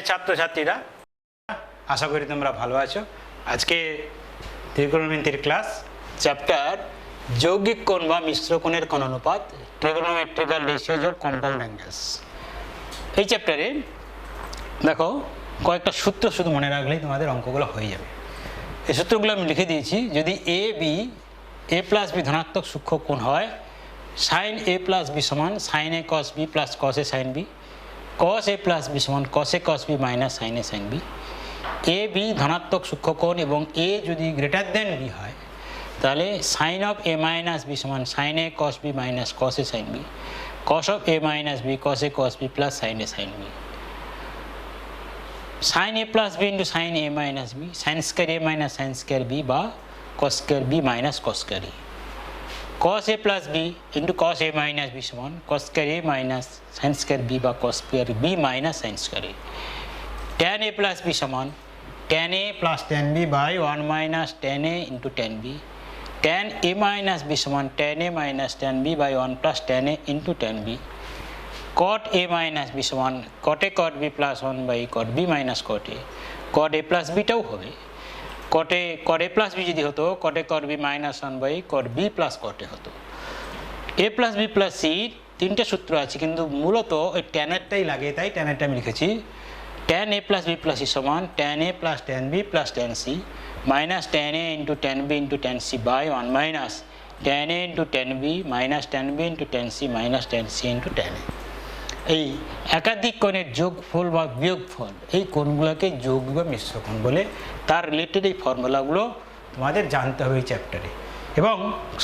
ছাত্রছাত্রীরা, আশা করি তোমরা ভালো আছো। আজকে ত্রিকোণমিতির ক্লাস, চ্যাপ্টার যৌগিক কোণ বা মিশ্র কোণের কোণ অনুপাত, trigonometrical ratios of compound angles. এই চ্যাপ্টারে দেখো কয়েকটা সূত্র শুধু মনে রাখলেই তোমাদের অঙ্কগুলো হয়ে যাবে। এই সূত্রগুলো আমি লিখে দিয়েছি। যদি এ প্লাস বি ধনাত্মক সূক্ষ্ম কোণ হয়, সাইন এ প্লাস বি সমান sine A cos B plus cos A sine B, cos A plus B সমান কস A cos B minus sine A sine B. A B ধনাত্মক সূক্ষ্মকোণ এবং এ যদি গ্রেটার দেন বি হয়, তাহলে sine of A minus B সমান sine A cos B minus cos A sine B, cos of A minus B cos A cos B plus sine A sine B. Sine A plus B into sine A minus B, sine square A minus sine square B বা cos square B minus cos square A. cos a plus b into cos a minus b সমান cos square a minus sin square b বা cos square b minus sin square a। tan a plus b সমান tan a plus tan b by 1 minus tan a into tan b। tan a minus b সমান tan a minus tan b by 1 plus tan a into tan b। cot a minus b সমান cot a cot b plus 1 by cot b minus cot a। cot a plus b টাও হবে cot a plus b যদি হতো cot a cot b minus 1 by cot b plus cot a হতো। a plus b plus c তিনটে সূত্র আছে, কিন্তু মূলত ওই ট্যানেরটাই লাগে, তাই ট্যানেরটা আমি লিখেছি। tan a plus b plus c সমান tan a plus tan b plus tan c minus tan a into tan b into tan c by 1 minus tan a into tan b minus tan b into tan c minus tan c into tan a। এই একাধিক কোণের যোগফল বা বিয়োগফল, এই কোণগুলোকে যোগ বা মিশ্র কোণ বলে। তার রিলেটেড এই ফর্মুলাগুলো তোমাদের জানতে হবে এই চ্যাপ্টারে, এবং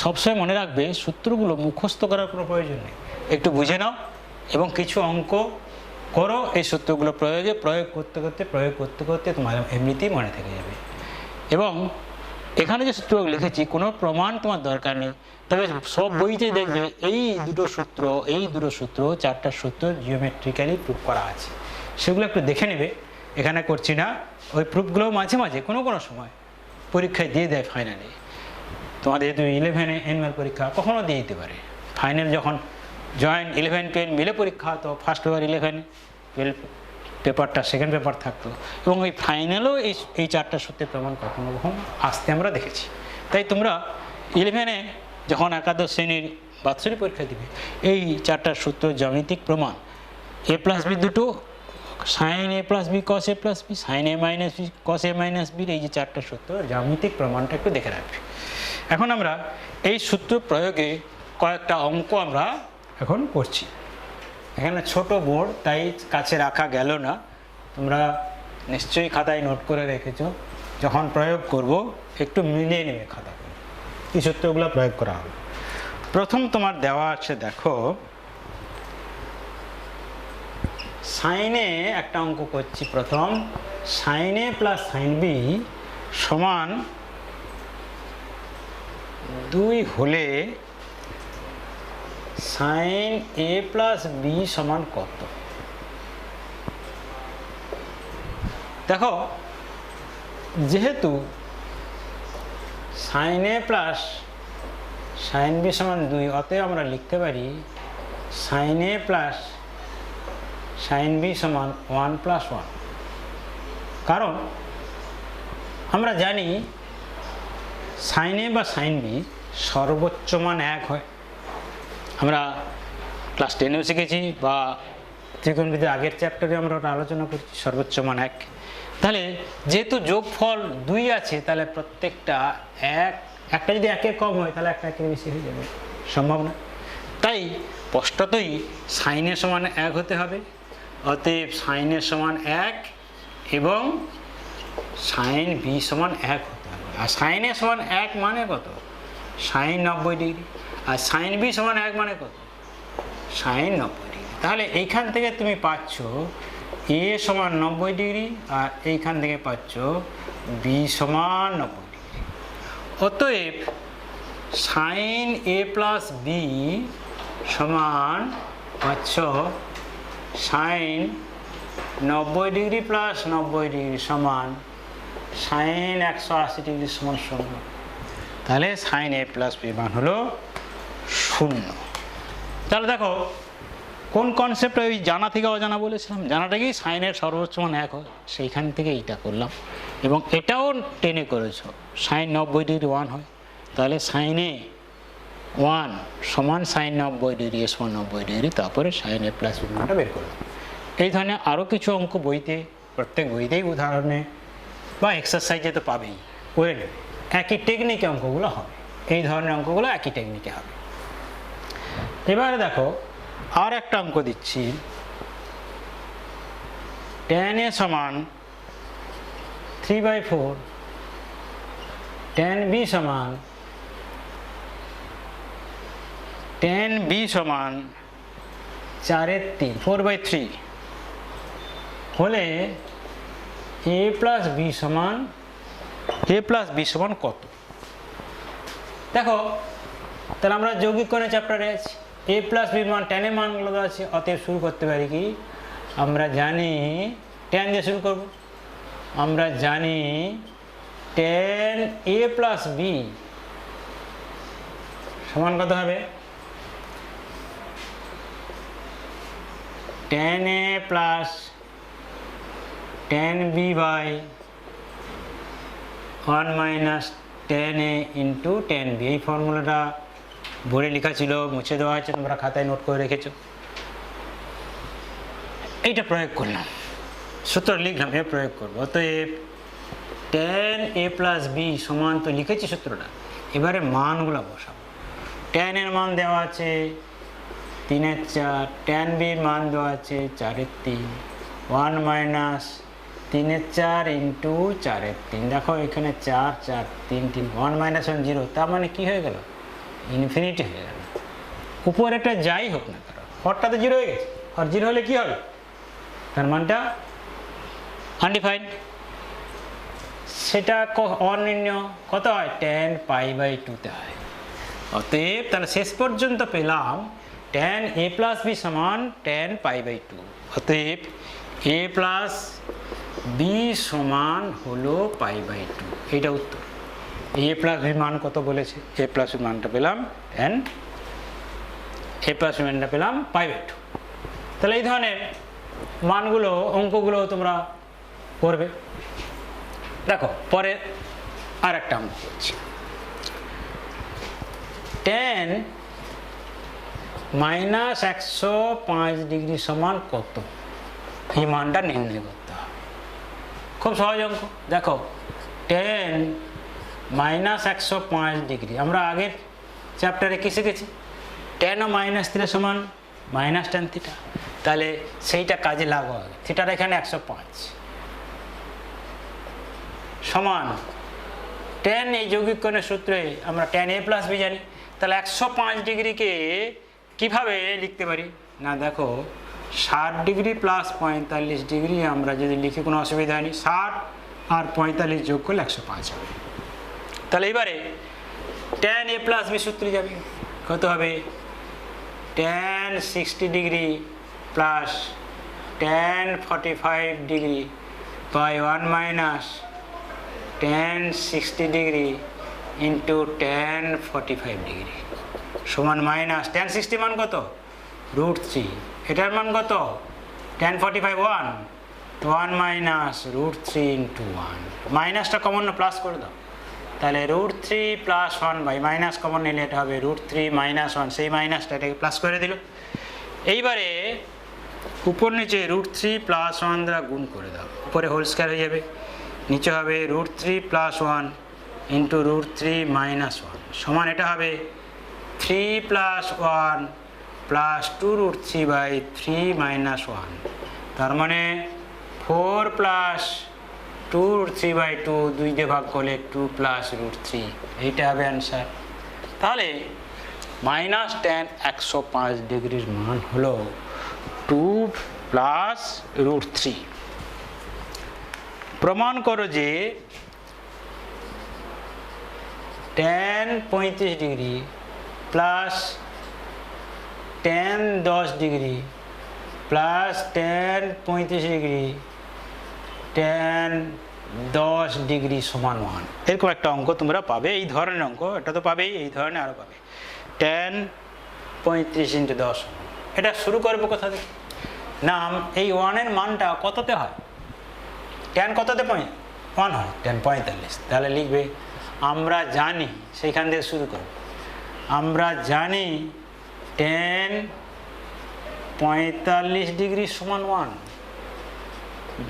সবসময় মনে রাখবে সূত্রগুলো মুখস্থ করার কোনো প্রয়োজন নেই, একটু বুঝে নাও এবং কিছু অঙ্ক করো। এই সূত্রগুলো প্রয়োগ করতে করতে তোমার এমনিতেই মনে থেকে যাবে। এবং এখানে যে সূত্রগুলো লিখেছি কোনো প্রমাণ তোমার দরকার নেই, তবে সব বইতেই দেখবে এই দুটো সূত্র চারটা সূত্র জিওমেট্রিক্যালি প্রুফ করা আছে, সেগুলো একটু দেখে নেবে। এখানে করছি না, ওই প্রুফগুলো মাঝে মাঝে কোনো সময় পরীক্ষায় দিয়ে দেয় ফাইনালে। তোমাদের যেহেতু 11-এ অ্যানুয়াল পরীক্ষা কখনও দিয়ে দিতে পারে, ফাইনাল যখন জয়েন্ট 11-12 মিলে পরীক্ষা হতো, ফার্স্ট পেপার 11-12 পেপারটা সেকেন্ড পেপার থাকতো, এবং ওই ফাইনালও এই চারটা সূত্রের প্রমাণ কখনো আসতে আমরা দেখেছি। তাই তোমরা 11-এ যখন একাদশ শ্রেণীর বাৎসরিক পরীক্ষা দিবে, এই চারটা সূত্র জ্যামিতিক প্রমাণ, এ প্লাস বি দুটো, sign A plus B cos A plus B, sine A minus B cos A minus বির এই যে চারটা সূত্র জ্যামিতিক প্রমাণটা একটু দেখে রাখবে। এখন আমরা এই সূত্র প্রয়োগে কয়েকটা অঙ্ক আমরা এখন করছি। এখানে ছোট বোর্ড, তাই কাছে রাখা গেল না, তোমরা নিশ্চয়ই খাতায় নোট করে রেখেছো। যখন প্রয়োগ করব একটু মিলিয়ে নেবে খাতা করে, এই সূত্রগুলো প্রয়োগ করা হবে। প্রথম তোমার দেওয়া আছে, দেখো সাইনে একটা অঙ্ক করছি। প্রথম sign A plus sign B সমান 2 হলে সাইন এ প্লাস বি সমান কত? দেখো, যেহেতু sign A plus sign B সমান 2, অতএব আমরা লিখতে পারি sign A plus sign B সমান 1 + 1। কারণ আমরা জানি সাইন এ বা সাইন বি সর্বোচ্চ মান 1 হয়। আমরা ক্লাস 10-এও শিখেছি, বা ত্রিকোণমিতির আগের চ্যাপ্টারে আমরা ওটা আলোচনা করছি, সর্বোচ্চ মান 1। তাহলে যেহেতু যোগফল 2 আছে, তাহলে প্রত্যেকটা একটা যদি 1-এর কম হয়, তাহলে একটা 1-এর বেশি হয়ে যাবে, সম্ভব না। তাই স্পষ্টতই সাইনের সমান 1 হতে হবে। অতএব সাইনের সমান 1 এবং সাইন বি সমান 1 হতে হবে। আর সাইনের সমান 1 মানে কত? Sine 90 degree. আর সাইন বি সমান 1 মানে কত? Sine 90 degree. তাহলে এইখান থেকে তুমি পাচ্ছ এ সমান 90 ডিগ্রি, আর এইখান থেকে পাচ্ছ বি সমান 90 ডিগ্রি। অতএব সাইন এ প্লাস বি সমান পাচ্ছ সাইন 90 ডিগ্রি প্লাস 90 ডিগ্রি সমান সাইন 180 ডিগ্রি সমান 0। তাহলে সাইন এ প্লাস বি মান হলো 0। তাহলে দেখো কোন কনসেপ্ট ওই জানা থেকে অজানা বলেছিলাম, জানাটাকেই সাইনের সর্বোচ্চ মান 1 হয়, সেইখান থেকে এইটা করলাম। এবং এটাও টেনে করেছ, সাইন 90 ডিগ্রি 1 হয়, তাহলে সাইনে 1 সমান সাইন 90 ডিগ্রি এ সমান 90 ডিগ্রি, তারপরে সাইন এ প্লাস বি মানটা বের করলাম। এই ধরনের আরও কিছু অঙ্ক বইতে, প্রত্যেক বইতেই উদাহরণে বা এক্সারসাইজে তো পাবেই, করে নেবে। একই টেকনিকে অঙ্কগুলো হবে, এই ধরনের অঙ্কগুলো একই টেকনিকে হবে। এবারে দেখো আর একটা অঙ্ক দিচ্ছি, tan a সমান 3/4, tan b সমান 4/3 4/3 হলে a প্লাস বি সমান কত? দেখো তাহলে আমরা যৌগিক কোণের চ্যাপ্টারে আছি, a প্লাস বি মান tan এর মানগুলো আছে, অতএব শুরু করতে পারি কি, আমরা জানি tan দিয়ে শুরু করব। আমরা জানি tan a প্লাস বি সমান কত হবে, tan a plus tan b by 1 minus tan a into tan b। এই ফর্মুলাটা বোর্ডে লেখা ছিল, মুছে দেওয়া আছে, তোমরা খাতায় নোট করে রেখেছো। এইটা প্রয়োগ করলাম, সূত্র লিখলাম, এ প্রয়োগ করবো। অতএব tan a প্লাস বি সমান তো লিখেছি সূত্রটা, এবারে মানগুলো বসাবো। tan এর মান দেওয়া আছে 3/4, tan b এর মান দেওয়া আছে 4/3, 1 মাইনাস 3/4 ইন্টু 4/3। দেখো এখানে 4 4 3 3, 1 মাইনাস 1 0, তার মানে কি হয়ে গেল, ইনফিনিটি হয়ে গেল। উপরেটা যাই হোক না কারণ হরটা তো 0 হয়ে গেছে, আর 0 হলে কি হবে, তার মানটা আনডিফাইন্ড। সেটা অনির্ণয়, কত হয়, tan π/2 তে হয়। অতএব তাহলে শেষ পর্যন্ত পেলাম tan a প্লাস বি সমান tan π/2। অতএব a প্লাস বি সমান হলো π/2, এইটা উত্তর। a প্লাস বি মান কত বলেছে, a প্লাস বি মানটা পেলাম a প্লাস বি মানটা পেলাম π/2। তাহলে এই ধরনের মানগুলো, অঙ্কগুলো তোমরা করবে। দেখো পরে আর একটা অঙ্ক করছি, tan মাইনাস 105 ডিগ্রি সমান কত, এই মানটা নির্ণয় করতে হবে। খুব সহজ অঙ্ক। দেখো tan মাইনাস 105 ডিগ্রি, আমরা আগের চ্যাপ্টারে কি শিখেছি, tan ও মাইনাস থিটা সমান মাইনাস tan থিটা, তাহলে সেইটা কাজে লাগাও। থিটার এখানে 105 সমান tan, এই যৌগিক কোণের সূত্রে আমরা tan a প্লাস বি জানি, তাহলে 105 ডিগ্রিকে কিভাবে লিখতে পারি না, দেখো 60 ডিগ্রি প্লাস 45 ডিগ্রি আমরা যদি লিখি কোনো অসুবিধা নেই, 60 আর 45 যোগ করলে 105 হবে। তাহলে এবারে tan a প্লাস বি সূত্রে যাবে, কত হবে, tan 60 degree plus tan 45 degree by 1 minus tan 60 degree into tan 45 degree সমান মাইনাস tan 60 মান কত, √3, এটার মান কত, tan 45 1 মাইনাস √3 ইন্টু 1, মাইনাসটা কমন না প্লাস করে দাও, তাহলে √3 প্লাস 1 বাই মাইনাস কমন নিলে এটা হবে √3 মাইনাস 1, সেই মাইনাসটা এটাকে প্লাস করে দিল। এইবারে উপর নিচে √3 প্লাস 1 দ্বারা গুণ করে দাও, উপরে হোল স্কয়ার হয়ে যাবে, নিচে হবে √3 প্লাস 1 ইন্টু √3 মাইনাস 1 সমান এটা হবে 3 প্লাস 1 প্লাস 2√3 বাই 3 মাইনাস 1, তার মানে 4 প্লাস 2√3 বাই 2, 2 দিয়ে ভাগ করলে 2 প্লাস √3, এইটা হবে অ্যান্সার। তাহলে মাইনাস tan 105 ডিগ্রির মান হলো 2 প্লাস √3। প্রমাণ করো যে tan 35 degree plus tan 10 degree plus tan 35 degree tan 10 degree সমান 1, এরকম একটা অঙ্ক তোমরা পাবে। এই ধরনের অঙ্ক এটা তো পাবেই, এই ধরনের আরও পাবে। tan 35 ইন্টু 10 এটা শুরু করবো কোথা থেকে না এই 1 এর মানটা কততে হয় tan কততে 1 হয় tan 45 তাহলে লিখবে আমরা জানি সেইখান থেকে শুরু করব আমরা জানি tan 45 ডিগ্রি সমান 1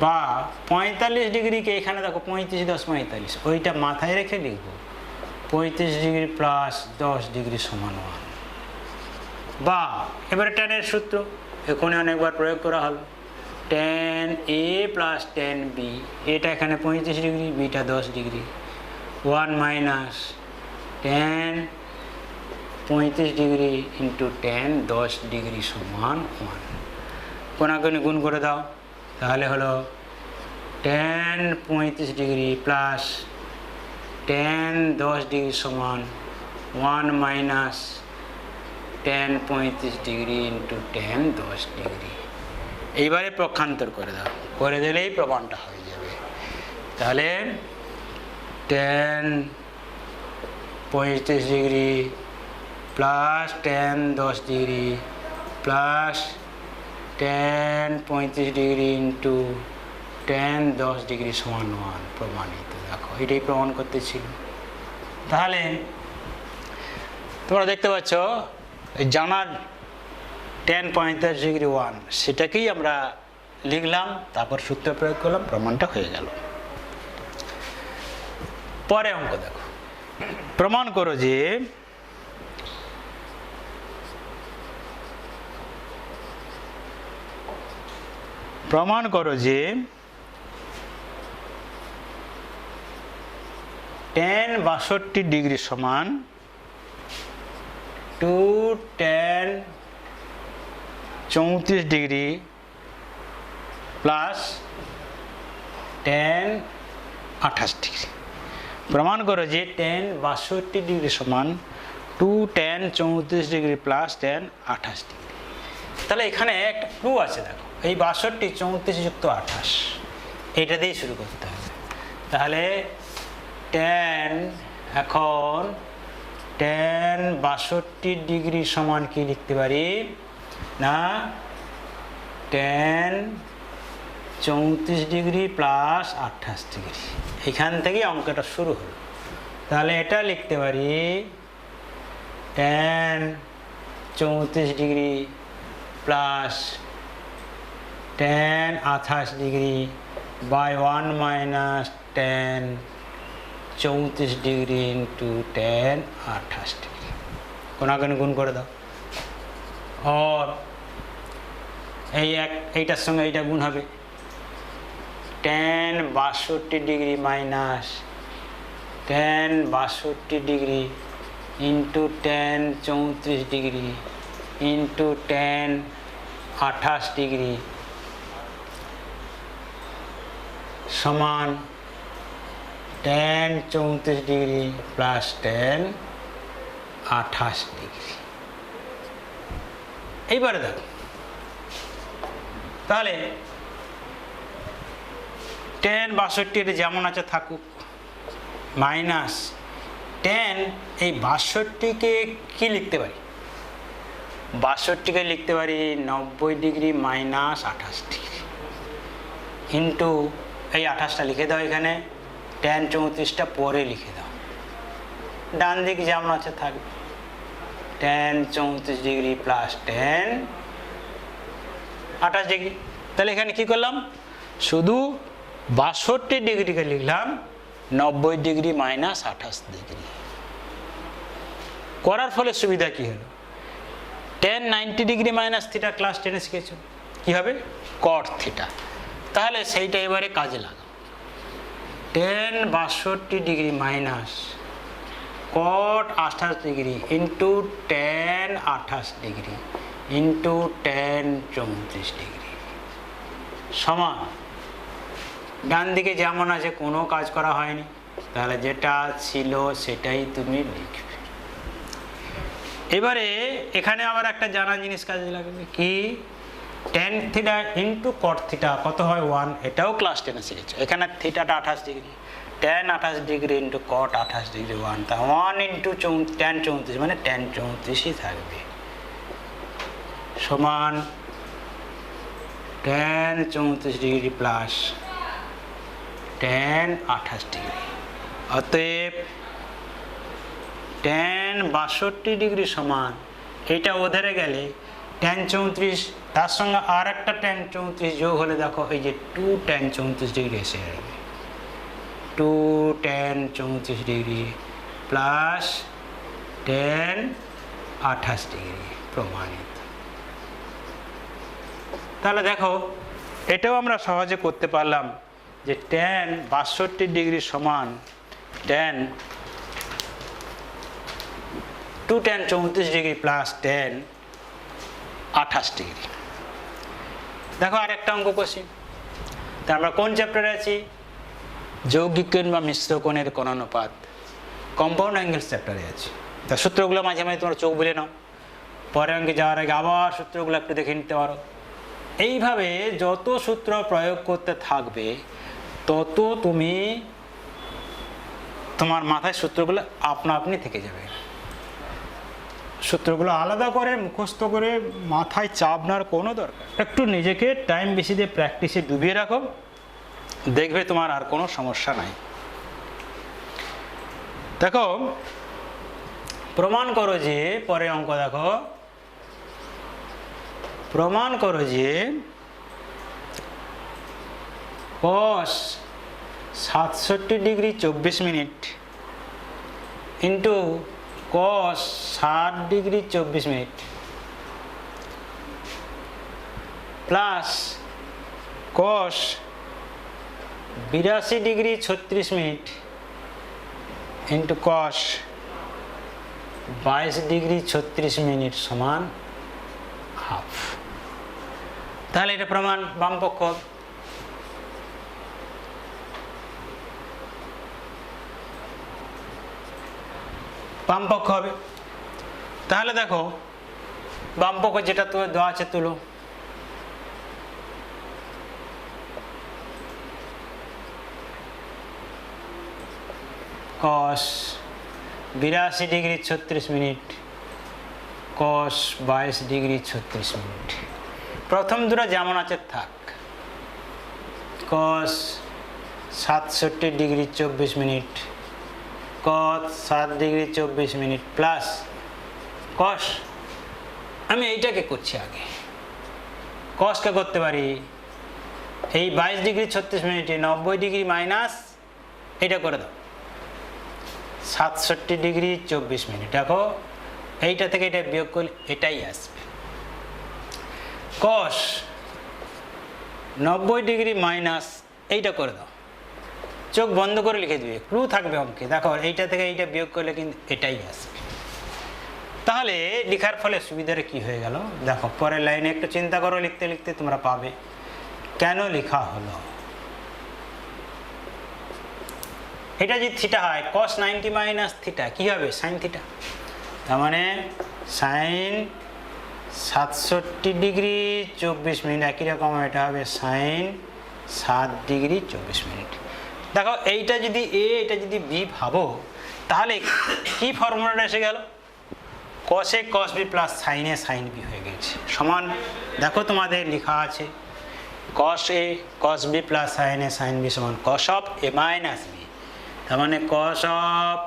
বা 45 ডিগ্রিকে এখানে দেখো 35.45 ওইটা মাথায় রেখে লিখব 35 ডিগ্রি প্লাস 10 ডিগ্রি সমান 1 বা এবারে tan এর সূত্র এখানে অনেকবার প্রয়োগ করা হলো tan a plus tan b এটা এখানে 35 degree beta 10 degree 1 minus tan 35 degree into tan 10 degree সমান 1 কোনাকুনি গুণ করে দাও তাহলে হলো tan 35 degree plus tan 10 degree সমান 1 minus tan 35 degree into tan 10 degree এইবারে পক্ষান্তর করে দাও করে দিলেই প্রমাণটা হয়ে যাবে তাহলে tan 35 degree plus tan 10 degree plus tan 35 degree into tan 10 degree সমান 1 প্রমাণিত দেখো এটাই প্রমাণ করতে ছিল তাহলে তোমরা দেখতে পাচ্ছ এই জানার tan 45 ডিগ্রি 1 সেটাকেই আমরা লিখলাম তারপর সূত্র প্রয়োগ করলাম প্রমাণটা হয়ে গেল পরে অঙ্ক দেখো প্রমাণ করো যে tan 62 ডিগ্রি সমান 2 tan 34 degree plus tan 28 degree প্রমাণ করো যে tan 62 ডিগ্রি সমান 2 tan 34 degree plus tan 28 degree তাহলে এখানে একটা ক্লু আছে দেখো এই 62 34 যুক্ত 28 এটা দিয়ে শুরু করতে হবে তাহলে tan এখন tan 62 ডিগ্রি সমান কি লিখতে পারি না tan 34 ডিগ্রি প্লাস 28 ডিগ্রি এখান থেকে অঙ্কটা শুরু হলো তাহলে এটা লিখতে পারি tan 34 degree plus tan 28 degree by 1 minus tan 34 degree into tan 28 degree কোনাকুনি গুণ করে দাও और এইটার সঙ্গে এইটা গুণ হবে tan 62 degree minus tan 62 degree into tan 34 degree into tan 28 degree সমান tan 34 degree plus tan 28 degree এইবারে দেখো তাহলে tan 62 এর যেমন আছে থাকুক মাইনাস tan এই 62 কে কি লিখতে পারি 62 কে লিখতে পারি 90 ডিগ্রি মাইনাস 28 ডিগ্রি ইন্টু এই 28টা লিখে দাও এখানে tan 34টা পরে লিখে দাও ডান দিক যেমন আছে থাকবে tan 34 degree plus tan 28 degree তাহলে এখানে কি করলাম শুধু 62 ডিগ্রিকে লিখলাম 90 ডিগ্রি মাইনাস 28 ডিগ্রি করার ফলে সুবিধা কি হলো tan 90 degree minus theta class 10 এ শিখেছো কি হবে cot থিটা তাহলে সেইটা এবারে কাজে লাগাও tan 62 degree minus cot 28 degree into tan 28 degree into tan 34 degree সমান ডান দিকে যেমন আছে কোনো কাজ করা হয়নি তাহলে যেটা ছিল সেটাই তুমি লিখবে এবারে এখানে আবার একটা জানা জিনিস কাজে লাগবে কি tan theta into cot theta কত হয় 1 এটাও ক্লাস 10 এ শিখেছো এখানে থিটাটা 28 degree tan 28 degree into cot 28 degree 1 তা 1 ইন্টু tan 34 মানে tan 34ই থাকবে সমান tan 34 degree plus tan 28 degree. অতএব tan 62 ডিগ্রি সমান, এটা ওধারে গেলে tan 34 তার সঙ্গে আর একটা tan 34 যোগ হলে দেখো এই যে 2 tan 34 ডিগ্রি এসে যাবে। 2 tan 34 degree plus tan 28 degree প্রমাণিত। তাহলে দেখো এটাও আমরা সহজে করতে পারলাম যে tan 62 ডিগ্রি সমান tan 2 tan 34 degree plus tan 28 degree. দেখো আরেকটা অঙ্ক কষি। তা আমরা কোন চ্যাপ্টারে আছি? যৌগিক কোণ বা মিশ্র কোণের কোণানুপাত, কম্পাউন্ড অ্যাঙ্গেলস চ্যাপ্টারে আছি। তা সূত্রগুলো মাঝে মাঝে তোমরা চোখ বুলে নাও, পরে অঙ্কে যাওয়ার আগে আবার সূত্রগুলো একটু দেখে নিতে পারো। এইভাবে যত সূত্র প্রয়োগ করতে থাকবে তত তুমি তোমার মাথায় সূত্রগুলো আপনা আপনি থেকে যাবে। সূত্রগুলো আলাদা করে মুখস্থ করে মাথায় চাপ নেওয়ার কোনো দরকার, একটু নিজেকে টাইম বেশি দিয়ে প্র্যাকটিসে ডুবিয়ে রাখো, দেখবে তোমার আর কোনো সমস্যা নাই। দেখো প্রমাণ করো যে, পরে অঙ্ক দেখো, প্রমাণ করো যে cos 67 degree 24 minute into cos 60 degree 24 minute plus cos 82 degree 36 minute into cos 22 degree 36 minute সমান হাফ। তাহলে এটা প্রমাণ বাম পক্ষ। বাম পক্ষ হবে। তাহলে দেখো বাম পক্ষ যেটা তোমার দেওয়া আছে তুলো। cos 82 degree 36 minute cos 22 degree 36 minute. প্রথম দুটো যেমন আছে থাক। cos 67 degree 24 minute cos 7 degree 24 minute plus cos, আমি এইটাকে করছি আগে, cosকে করতে পারি এই 22 ডিগ্রি 36 মিনিটে 90 ডিগ্রি মাইনাস এইটা করে দাও 67 ডিগ্রি 24 মিনিট। দেখো এইটা থেকে এটা বিয়োগ করলে এটাই আসবে। cos 90 ডিগ্রি মাইনাস এইটা করে দাও, চোখ বন্ধ করে লিখে দিবে, ক্লু থাকবে অঙ্কে। দেখো এইটা থেকে এইটা বিয়োগ করলে কিন্তু এটাই আসবে। তাহলে লেখার ফলে সুবিধাটা কি হয়ে গেল দেখো, পরের লাইনে একটু চিন্তা করো, লিখতে লিখতে তোমরা পাবে কেন লেখা হলো। এটা যদি থিটা হয় cos 90 মাইনাস থিটা কি হবে? Sine theta. তার মানে সাইন 67 ডিগ্রি 24 মিনিট, একই রকম এটা হবে সাইন 7 ডিগ্রি 24 মিনিট। দেখো এইটা যদি এ, এটা যদি বি ভাবো, তাহলে কি ফর্মুলাটা এসে গেল? cos a cos b plus sine A sine B হয়ে গেছে সমান। দেখো তোমাদের লেখা আছে cos a cos b plus sine A sine B সমান cos of a minus B. তার মানে cos of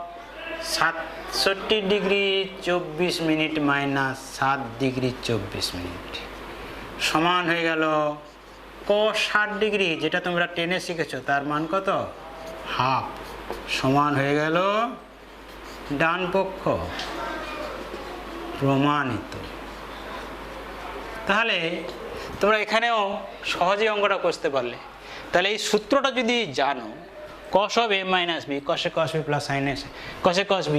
67 degree 24 minute minus 7 degree 24 minute সমান হয়ে গেল cos 60 ডিগ্রি, যেটা তোমরা টেনে শিখেছো তার মান কত? হাফ, সমান হয়ে গেল ডান পক্ষ। প্রমাণিত। তাহলে তোমরা এখানেও সহজে অঙ্কটা করতে পারলে। তাহলে এই সূত্রটা যদি জানো, cos of a minus B cos a cos b plus sine A cos a cos b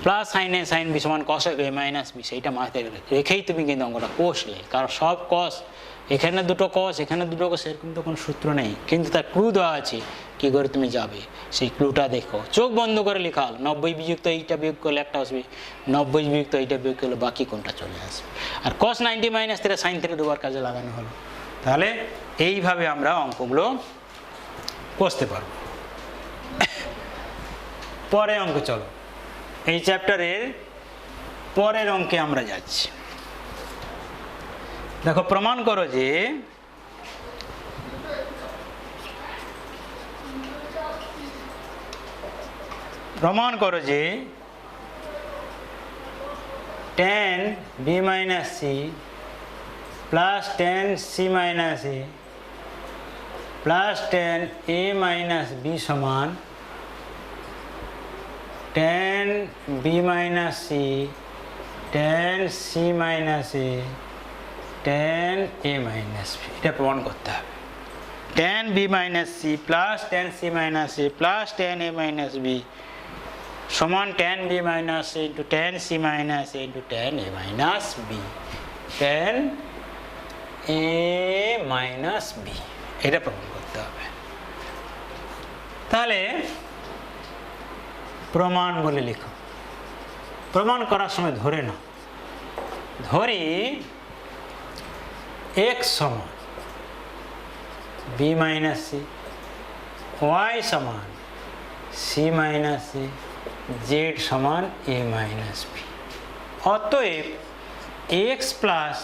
plus sine A sine B সমান cos of a minus B, সেইটা মাথায় রেখেই তুমি কিন্তু অঙ্কটা কষলে। কারণ সব cos, এখানে দুটো cos এখানে দুটো cos, এরকম তো কোনো সূত্র নেই, কিন্তু তার ক্লু দেওয়া আছে কী করে তুমি যাবে, সেই ক্লুটা দেখো। চোখ বন্ধ করে লেখা হল 90 বিযুক্ত এইটা বিয়োগ করলে একটা আসবে, 90 বিযুক্ত এইটা বিয়োগ করলে বাকি কোনটা চলে আসবে। আর cos 90 minus theta sine theta দুবার কাজে লাগানো হলো। তাহলে এইভাবে আমরা অঙ্কগুলো কষতে পারবো। পরে অঙ্ক চলো, এই চ্যাপ্টারের পরের অঙ্কে আমরা যাচ্ছি। দেখো প্রমাণ করো যে tan b minus c plus tan c minus a plus tan a minus b সমান tan b minus c tan c minus a tan a minus b, এটা প্রমাণ করতে হবে। tan b minus c plus tan c minus a plus tan a minus b সমান tan b minus a into tan c minus a into tan a minus b, tan a minus b, এটা প্রমাণ করতে হবে। তাহলে প্রমাণ বলে লিখো। প্রমাণ করার সময় ধরে নাও, ধরি x সমান b minus c, y সমান c minus a, z সমান a minus b। অতএব x plus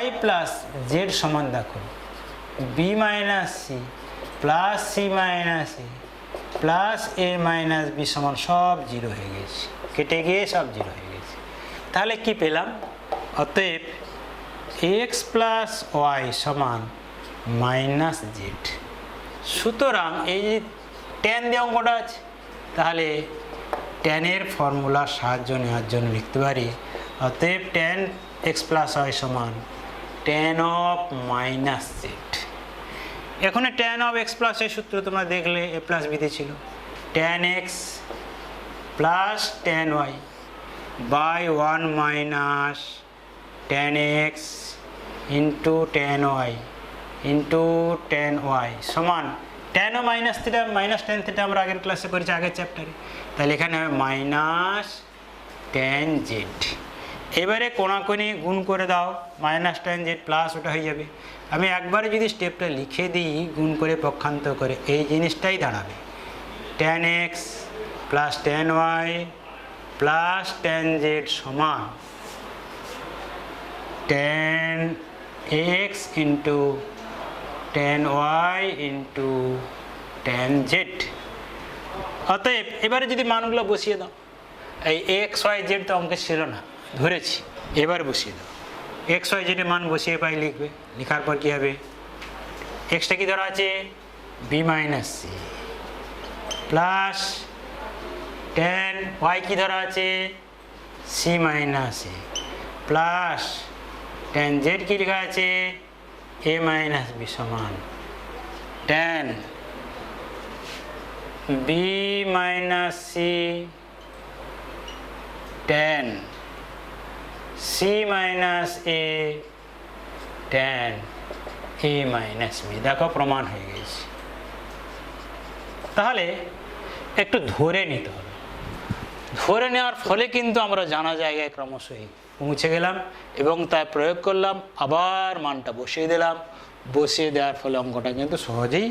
y plus z সমান দেখো b minus c plus c minus a plus a minus b সমান সব জিরো হয়ে গেছে, কেটে গিয়ে সব জিরো হয়ে গেছে। তাহলে কি পেলাম? অতএব x প্লাস y সমান মাইনাস জেড। সুতরাং এই যে ট্যান দিয়ে অঙ্কটা আছে, তাহলে ট্যানের ফর্মুলার সাহায্য নেওয়ার জন্য লিখতে পারি অতএব ট্যান এক্স প্লাস ওয়াই সমান ট্যান অফ মাইনাস জেড। এখানে tan of x plus y সূত্র তোমরা দেখলে এ প্লাস বিতে ছিল, tan x plus tan y by 1 minus tan x into tan y into tan y সমান ট্যান ও minus theta minus tan theta আমরা আগের ক্লাসে করেছি, আগের চ্যাপ্টারে। তাহলে এখানে হবে মাইনাস ট্যান জেড। এবারে কোণাকোণি গুণ করে দাও, মাইনাস ট্যান জেড প্লাস ওটা হয়ে যাবে। আমি একবারে যদি স্টেপটা লিখে দিই গুণ করে পক্ষান্তর করে, এই জিনিসটাই দাঁড়াবে tan x plus tan y plus tan z সমান tan x into tan y into tan z. অতএব এবারে যদি মানগুলো বসিয়ে দাও, এই এক্স ওয়াই জেড তো অঙ্কে ছিল না, ধরেছি, এবার বসিয়ে দাও। এক্স ওয়াই জেডের মান বসিয়ে পাই লিখবে, লেখার পর কী হবে? এক্সটা কি ধরা আছে? B minus C plus tan Y কি ধরা আছে? C minus A plus tan Z কি লেখা আছে? এ মাইনাস বি সমান tan B minus C tan C minus A tan A minus B. দেখো প্রমাণ হয়ে গেছে। তাহলে একটু ধরে নিতে হবে, ধরে নেওয়ার ফলে কিন্তু আমরা জানা জায়গায় ক্রমশই পৌঁছে গেলাম এবং তাই প্রয়োগ করলাম, আবার মানটা বসিয়ে দিলাম, বসিয়ে দেওয়ার ফলে অঙ্কটা কিন্তু সহজেই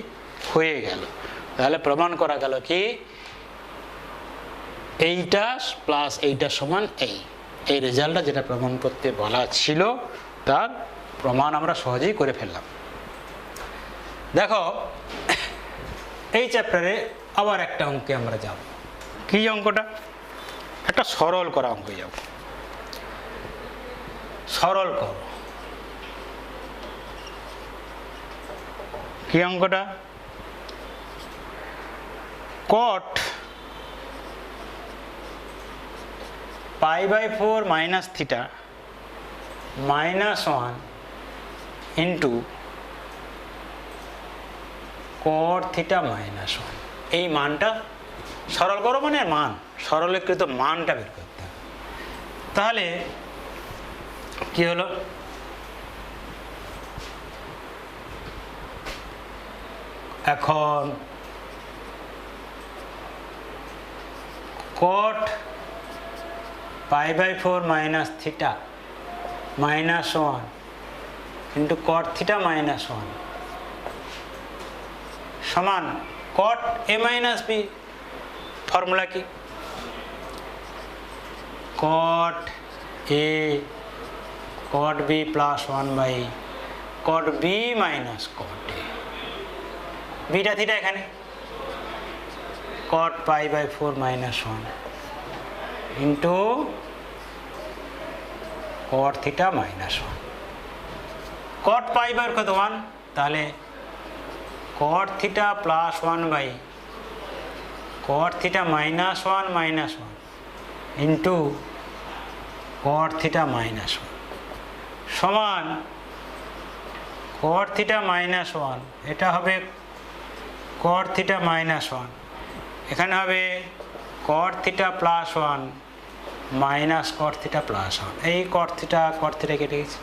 হয়ে গেল। তাহলে প্রমাণ করা গেল কি এইটা প্লাস এইটা সমান এই রেজাল্টটা যেটা প্রমাণ করতে বলা ছিল তার প্রমাণ আমরা সহজেই করে ফেললাম। দেখো এই চ্যাপ্টারে আবার একটা অঙ্কে আমরা যাব। কি অঙ্কটা? একটা সরল করা অঙ্কে যাব। সরল করো। কি অঙ্কটা? cot π/4 minus theta minus 1 into cot theta minus 1, এই মানটা সরল করো, মানে মান সরলীকৃত মানটা বের করতে হবে। তাহলে কি হলো? এখন cot π/4 minus theta minus 1 into cot theta minus 1 সমান cot a minus b. Formula কি? cot a cot b plus 1 by cot b minus cot a, beta theta এখানে cot pi by 4 minus 1 into cot theta minus 1, cot pi by কত 1, তাহলে cot theta plus 1 by cot theta minus 1 into cot theta minus 1 সমান cot theta minus 1, এটা হবে cot theta minus 1, এখানে হবে cot theta plus 1 minus cot theta plus 1, এই cot theta কেটে গেছে,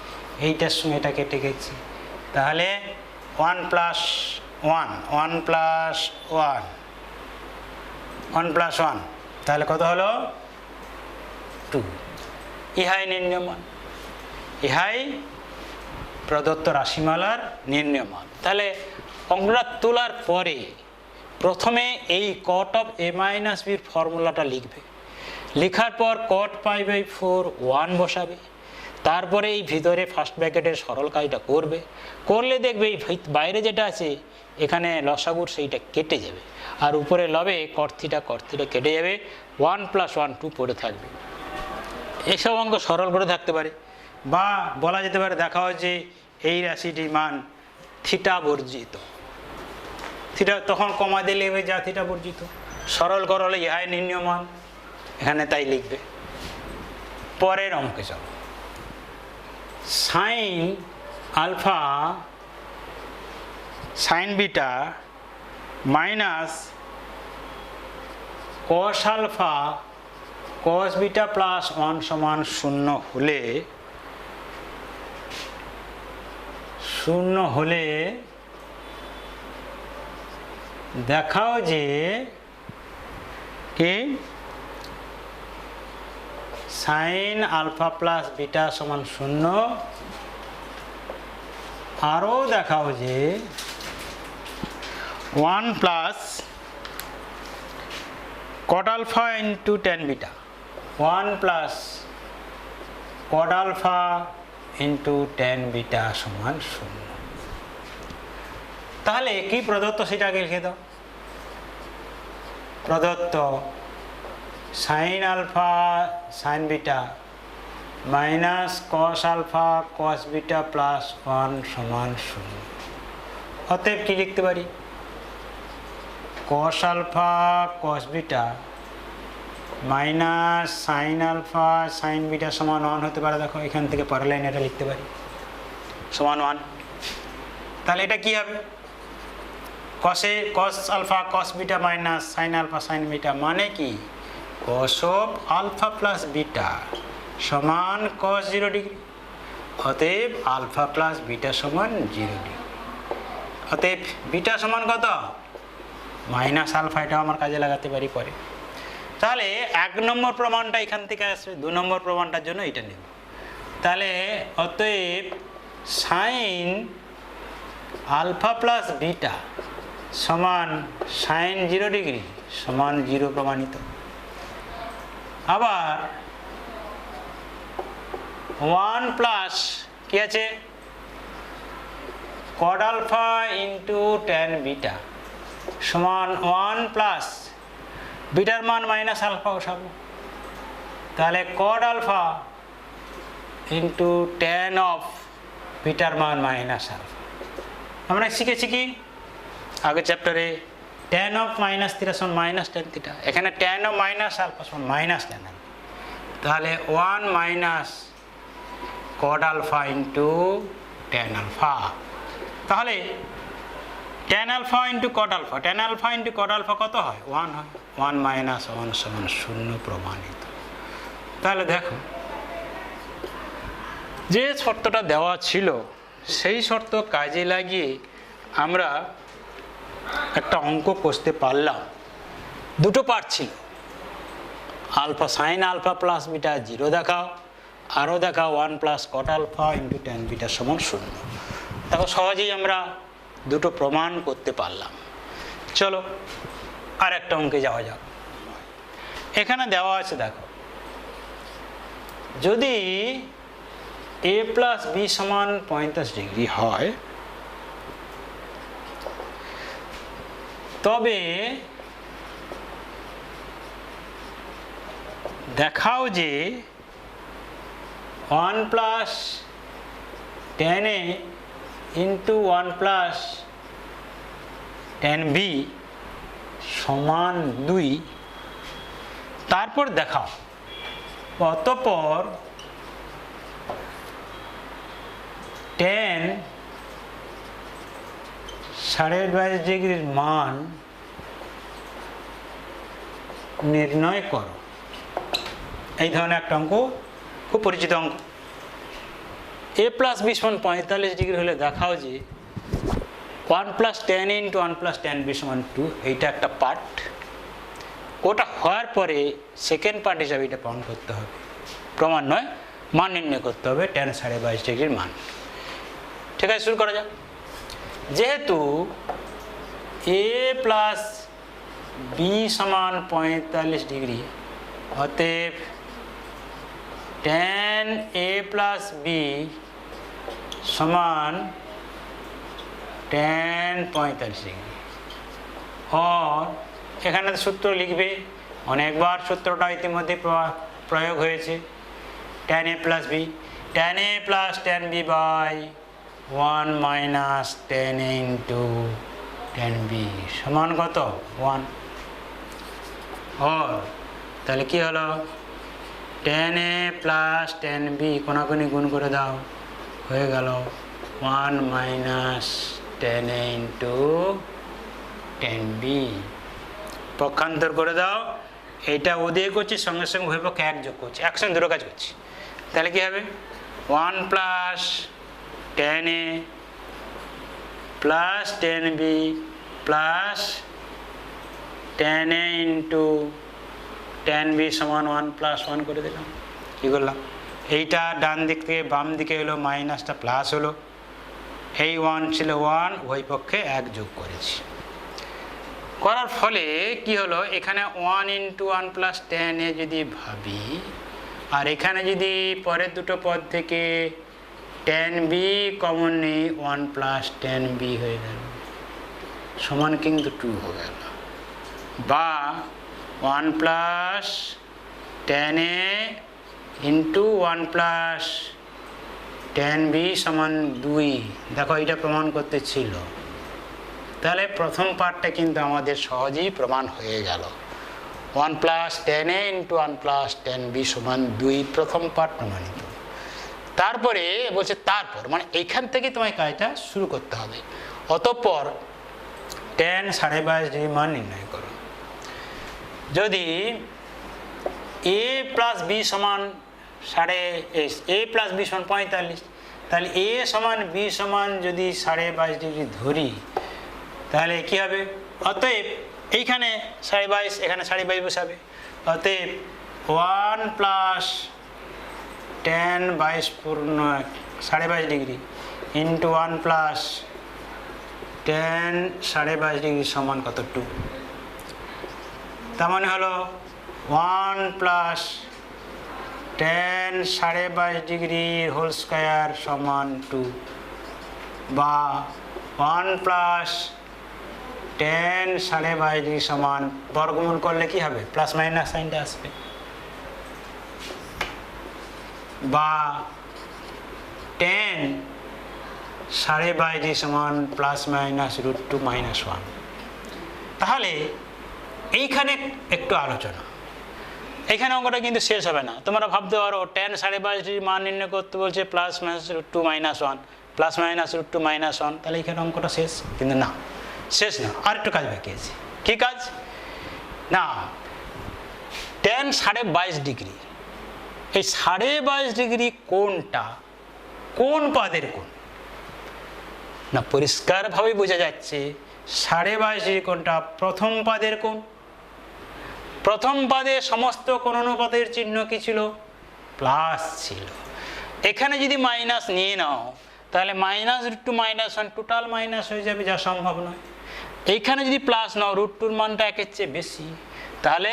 এইটার সঙ্গে এটা কেটে গেছে, তাহলে 1 plus 1 plus 1 তাহলে কত হলো 2, ইহাই নির্ণয় মান, ইহাই প্রদত্ত রাশিমালার নির্ণয় মান। তাহলে অঙ্কটা তোলার পরে প্রথমে এই cot of a minus b এর ফর্মুলাটা লিখবে, লেখার পর cot pi by 4 1 বসাবে, তারপরে এই ভিতরে ফার্স্ট ব্র্যাকেটের সরল কাজটা করবে, করলে দেখবে এই বাইরে যেটা আছে এখানে লসাগুর সেইটা কেটে যাবে, আর উপরে লবে cot theta কেটে যাবে, 1 plus 1 2 পড়ে থাকবে। এসব অঙ্ক সরল করে থাকতে পারে, বা বলা যেতে পারে দেখা হচ্ছে এই রাশিটির মান থিটা বর্জিত, থিটা তখন কমা দিয়ে লিখবে যা থিটা বর্জিত, সরল করলে ইহাই নির্ণয় মান, এখানে তাই লিখবে। পরের অঙ্কে চলো, sine alpha sine beta minus cos alpha cos beta plus 1 সমান 0 হলে দেখাও যে কি সাইন আলফা প্লাস বিটা সমান 0, আরও দেখাও যে 1 plus cot alpha into tan beta, 1 plus cot alpha into tan beta সমান 0। তাহলে কি প্রদত্ত সেটা আগে লিখে দাও, প্রদত্ত sine alpha sine beta minus cos alpha cos beta plus 1 সমান 0। অতএব কি লিখতে পারি, cos alpha cos beta minus sine alpha sine beta সমান 1 হতে পারে, দেখো এখান থেকে পরের লাইন এটা লিখতে পারি সমান 1। তাহলে এটা কি হবে, cos alpha cos beta minus sine alpha sine beta মানে কি cos of alpha plus beta সমান cos 0 ডিগ্রি, অতএব আলফা প্লাস বিটা সমান 0 ডিগ্রি, অতএব বিটা সমান কত মাইনাস আলফা, এটা আমার কাজে লাগাতে পারি পরে। তাহলে 1 নম্বর প্রমাণটা এখান থেকে আসবে, 2 নম্বর প্রমাণটার জন্য এটা নেব। তাহলে অতএব সাইন আলফা প্লাস বিটা সমান সাইন 0 ডিগ্রি সমান 0 প্রমাণিত। আবার 1 প্লাস কি আছে cot alpha into tan beta সমান 1 প্লাস বিটার মান মাইনাস আলফা বসাবো, তাহলে cot alpha into tan of bitter মান মাইনাস আলফা। আমরা শিখেছি কি আগের চ্যাপ্টারে tan of মাইনাস থিটা সমান মাইনাস tan থিটা, এখানে tan of মাইনাস আলফা সমান মাইনাস tan আলফা, তাহলে 1 minus cot alpha into tan alpha। তাহলে tan alpha into cot alpha, tan alpha into cot alpha কত হয় 1 হয়, 1 মাইনাস 1 সমান 0 প্রমাণিত। তাহলে দেখো যে শর্তটা দেওয়া ছিল সেই শর্ত কাজে লাগিয়ে আমরা একটা অঙ্ক কষতে পারলাম। দুটো পার্ট ছিল, alpha sine alpha plus beta 0 দেখাও, আরও দেখাও 1 plus cot alpha into tan beta সমান 0। দেখো সহজেই আমরা দুটো প্রমাণ করতে পারলাম। চলো আর একটা অঙ্কে যাওয়া যাক। এখানে দেওয়া আছে দেখো, যদি a প্লাস বি সমান 45 ডিগ্রি হয়, তবে দেখাও যে 1 plus tan a into 1 plus tan b সমান 2। তারপর দেখাও অতঃপর tan 22.5 ডিগ্রির মান নির্ণয় করো। এই ধরনের একটা অঙ্ক, খুব পরিচিত অঙ্ক। a প্লাস বি সমান 45 ডিগ্রি হলে দেখাও যে 1 plus tan a into 1 plus tan b সমান 2, এইটা একটা পার্ট। ওটা হওয়ার পরে সেকেন্ড পার্ট হিসাবে এটা প্রমাণ করতে হবে, প্রমাণ নয়, মান নির্ণয় করতে হবে tan 22.5 ডিগ্রির মান। ঠিক আছে, শুরু করা যাক। যেহেতু a প্লাস বি সমান 45 ডিগ্রি, অতএব tan a প্লাস বি সমান tan 45 ডিগ্রি। আর এখানে সূত্র লিখবে, অনেকবার সূত্রটা ইতিমধ্যে প্রয়োগ হয়েছে। tan a plus B, tan a plus tan b by 1 minus tan a into tan b সমান কত? 1। আর তাহলে কি হলো? tan a plus tan b কোনাকুনি গুণ করে দাও, হয়ে গেল 1 minus tan a into tan b। পক্ষান্তর করে দাও, এইটা ওদিকে করছি, সঙ্গে সঙ্গে উভয় পক্ষে 1 যোগ করছি, একসঙ্গে দুটো কাজ করছি। তাহলে কি হবে? 1 plus tan a plus tan b plus tan a into tan b সমান 1 প্লাস 1 করে দিলাম। কী করলাম? এইটা ডান দিক থেকে বাম দিকে এলো, মাইনাসটা প্লাস হলো, এই 1 ছিল 1, উভয় পক্ষে 1 যোগ করেছি। করার ফলে কি হলো? এখানে 1 ইন্টু 1 প্লাস tan a যদি ভাবি, আর এখানে যদি পরের দুটো পদ থেকে tan b কমন নেই, 1 প্লাস tan b হয়ে গেল, সমান কিন্তু 2 হয়ে গেল। বা 1 plus tan a into 1 plus tan b সমান 2। দেখো, এটা প্রমাণ করতে ছিল। তাহলে প্রথম পার্টটা কিন্তু আমাদের সহজেই প্রমাণ হয়ে গেল। 1 plus tan a into 1 plus tan b সমান 2, প্রথম পার্ট প্রমাণিত। তারপরে বলছে, তারপর মানে এইখান থেকে তোমায় কাজটা শুরু করতে হবে। অতঃপর tan 22.5 ডিগ্রি মান নির্ণয় করো। যদি a প্লাস বি সমান a প্লাস বি সমান 45, তাহলে a সমান b সমান যদি 22.5 ডিগ্রি ধরি, তাহলে কি হবে? অতএব এইখানে 22.5, এখানে 22.5 বসাবে। অতএব 1 প্লাস tan 22 পূর্ণ 22.5 degree into 1 plus tan 22.5 degree সমান কত? 2। তার মানে হলো 1 প্লাস tan 22.5 ডিগ্রি হোল স্কোয়ার সমান 2, বা 1 প্লাস tan 22.5 ডিগ্রি সমান, বর্গমূল করলে কি হবে? প্লাস মাইনাস সাইনটা আসবে। বা tan 22.5 ডিগ্রি সমান প্লাস মাইনাস √2 মাইনাস 1। তাহলে এইখানে একটু আলোচনা, এইখানে অঙ্কটা কিন্তু শেষ হবে না। তোমরা ভাবতে পারো tan 22.5 ডিগ্রি মান নির্ণয় করতে বলছে plus minus √2 minus 1, plus minus √2 minus 1, তাহলে এইখানে অঙ্কটা শেষ। কিন্তু না, শেষ না, আর একটু কাজ বাকি আছে। কী কাজ? না, tan 22.5 ডিগ্রি, এই 22.5 ডিগ্রি কোণটা কোন পদের কোণ? না, পরিষ্কারভাবে বোঝা যাচ্ছে 22.5 ডিগ্রি কোণটা প্রথম পদের কোণ। প্রথম পদে সমস্ত কোণ অনুপাতের চিহ্ন কি ছিল? প্লাস ছিল। এখানে যদি মাইনাস নিয়ে নাও, তাহলে মাইনাস √2 মাইনাস 1 টোটাল মাইনাস হয়ে যাবে, যা সম্ভব নয়। এইখানে যদি প্লাস নাও, √2 মানটা 1-এর চেয়ে বেশি, তাহলে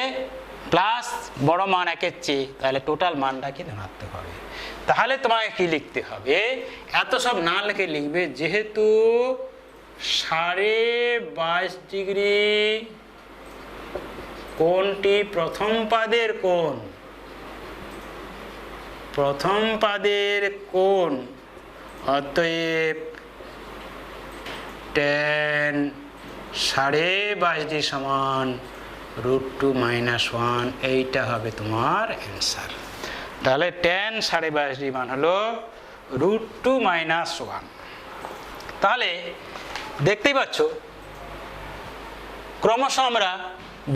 প্লাস বড় মান 1-এর চেয়ে, তাহলে টোটাল মানটা কি ধনাত্মক হবে। তাহলে তোমাকে কি লিখতে হবে, এত সব না লিখে লিখবে যেহেতু 22.5 ডিগ্রি কোণটি প্রথম পাদের কোণ, প্রথম পাদের কোণ, অতএব tan 22.5 ডিগ্রি সমান √2 - 1, এইটা হবে তোমার অ্যান্সার। তাহলে tan 22.5 ডিগ্রি মান হলো √2 - 1। তাহলে দেখতেই পাচ্ছ ক্রমশ আমরা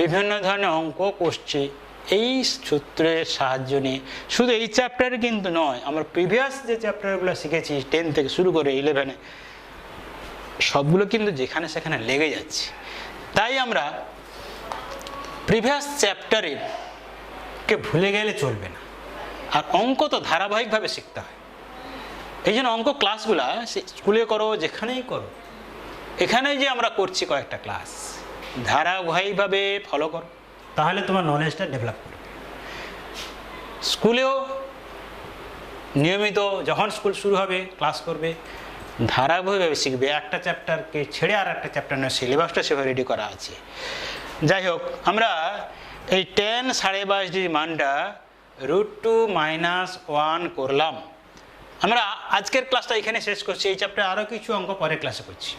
বিভিন্ন ধরনের অঙ্ক করছি এই সূত্রের সাহায্য নিয়ে। শুধু এই চ্যাপ্টারে কিন্তু নয়, আমরা প্রিভিয়াস যে চ্যাপ্টারগুলো শিখেছি 10 থেকে শুরু করে 11-এ, সবগুলো কিন্তু যেখানে সেখানে লেগে যাচ্ছে। তাই আমরা প্রিভিয়াস চ্যাপ্টারের কে ভুলে গেলে চলবে না, আর অঙ্ক তো ধারাবাহিকভাবে শিখতে হয়। এই জন্য অঙ্ক ক্লাসগুলা স্কুলে করো, যেখানেই করো, এখানে যে আমরা করছি কয়েকটা ক্লাস, ধারাবাহিকভাবে ফলো করো, তাহলে তোমার নলেজটা ডেভেলপ করবে। স্কুলেও নিয়মিত যখন স্কুল শুরু হবে ক্লাস করবে, ধারাবাহিকভাবে শিখবে। একটা চ্যাপ্টারকে ছেড়ে আর একটা চ্যাপ্টার নয়, সিলেবাসটা সেভাবে রেডি করা আছে। যাই হোক, আমরা এই tan 22.5 ডিগ্রি মানটা √2 - 1 করলাম। আমরা আজকের ক্লাসটা এখানে শেষ করছি। এই চ্যাপ্টারে আরও কিছু অঙ্ক পরের ক্লাসে করছি।